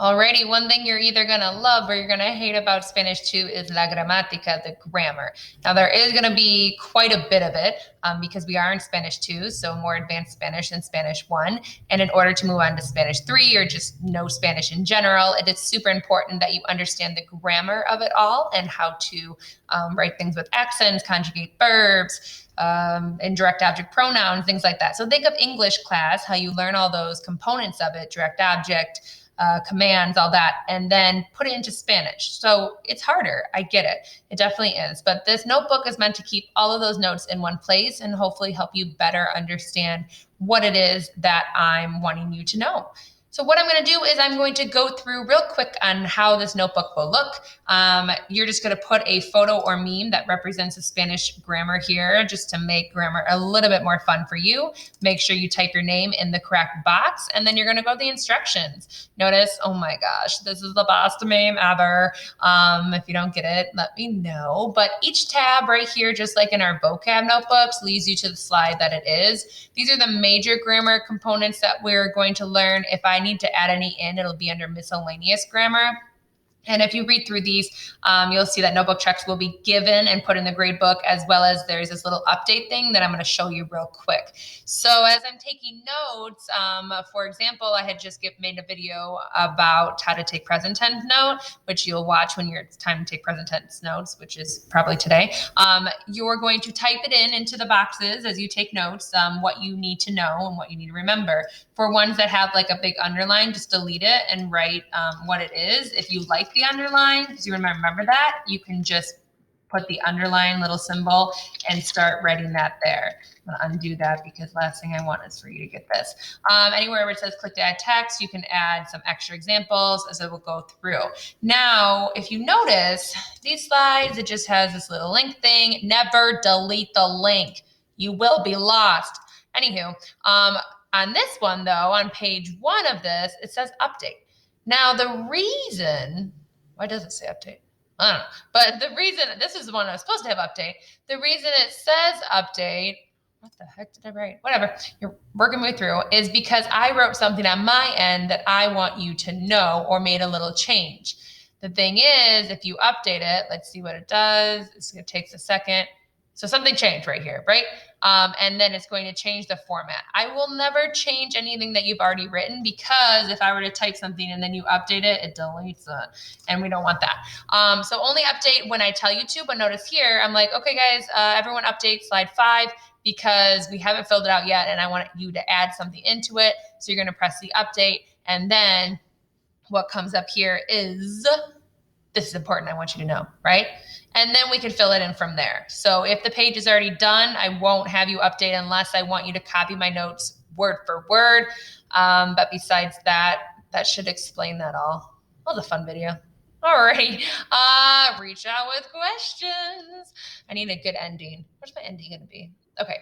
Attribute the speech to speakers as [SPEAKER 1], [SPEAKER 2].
[SPEAKER 1] Alrighty, one thing you're either going to love or you're going to hate about Spanish 2 is la gramática, the grammar. Now, there is going to be quite a bit of it because we are in Spanish 2, so more advanced Spanish than Spanish 1. And in order to move on to Spanish 3 or just know Spanish in general, it is super important that you understand the grammar of it all and how to write things with accents, conjugate verbs, indirect object pronouns, things like that. So think of English class, how you learn all those components of it, direct object, commands, all that, and then put it into Spanish. So it's harder. I get it. It definitely is. But this notebook is meant to keep all of those notes in one place and hopefully help you better understand what it is that I'm wanting you to know. So what I'm going to do is I'm going to go through real quick on how this notebook will look. You're just going to put a photo or meme that represents the Spanish grammar here just to make grammar a little bit more fun for you. Make sure you type your name in the correct box, and then you're going to go to the instructions. Notice, oh my gosh, this is the best meme ever. If you don't get it, let me know. But each tab right here, just like in our vocab notebooks, leads you to the slide that it is. These are the major grammar components that we're going to learn. If I need to add any in, it'll be under miscellaneous grammar. And if you read through these, you'll see that notebook checks will be given and put in the grade book, as well as there's this little update thing that I'm going to show you real quick. So as I'm taking notes, for example, I had just made a video about how to take present tense note, which you'll watch when it's time to take present tense notes, which is probably today. You're going to type it into the boxes as you take notes, what you need to know and what you need to remember. For ones that have like a big underline, just delete it and write what it is. If you like the underline, because you remember that, you can just put the underline little symbol and start writing that there. I'm gonna undo that because last thing I want is for you to get this. Anywhere where it says click to add text, you can add some extra examples as it will go through. Now, if you notice, these slides, it just has this little link thing. Never delete the link. You will be lost. Anywho, on this one though, on page 1 of this, it says update. Now the reason, why does it say update? I don't know. But the reason, this is the one I was supposed to have update. The reason it says update, what the heck did I write? Whatever, you're working me through, is because I wrote something on my end that I want you to know or made a little change. The thing is, if you update it, let's see what it does. It takes a second. So something changed right here, right? And then it's going to change the format. I will never change anything that you've already written because if I were to type something and then you update it, it deletes it. And we don't want that. So only update when I tell you to. But notice here, I'm like, okay, guys, everyone update slide 5 because we haven't filled it out yet. And I want you to add something into it. So you're going to press the update. And then what comes up here is, this is important, I want you to know, right? And then we can fill it in from there. So if the page is already done, I won't have you update unless I want you to copy my notes word for word. But besides that, that should explain that all. That was a fun video. All right, reach out with questions. I need a good ending. What's my ending gonna be? Okay.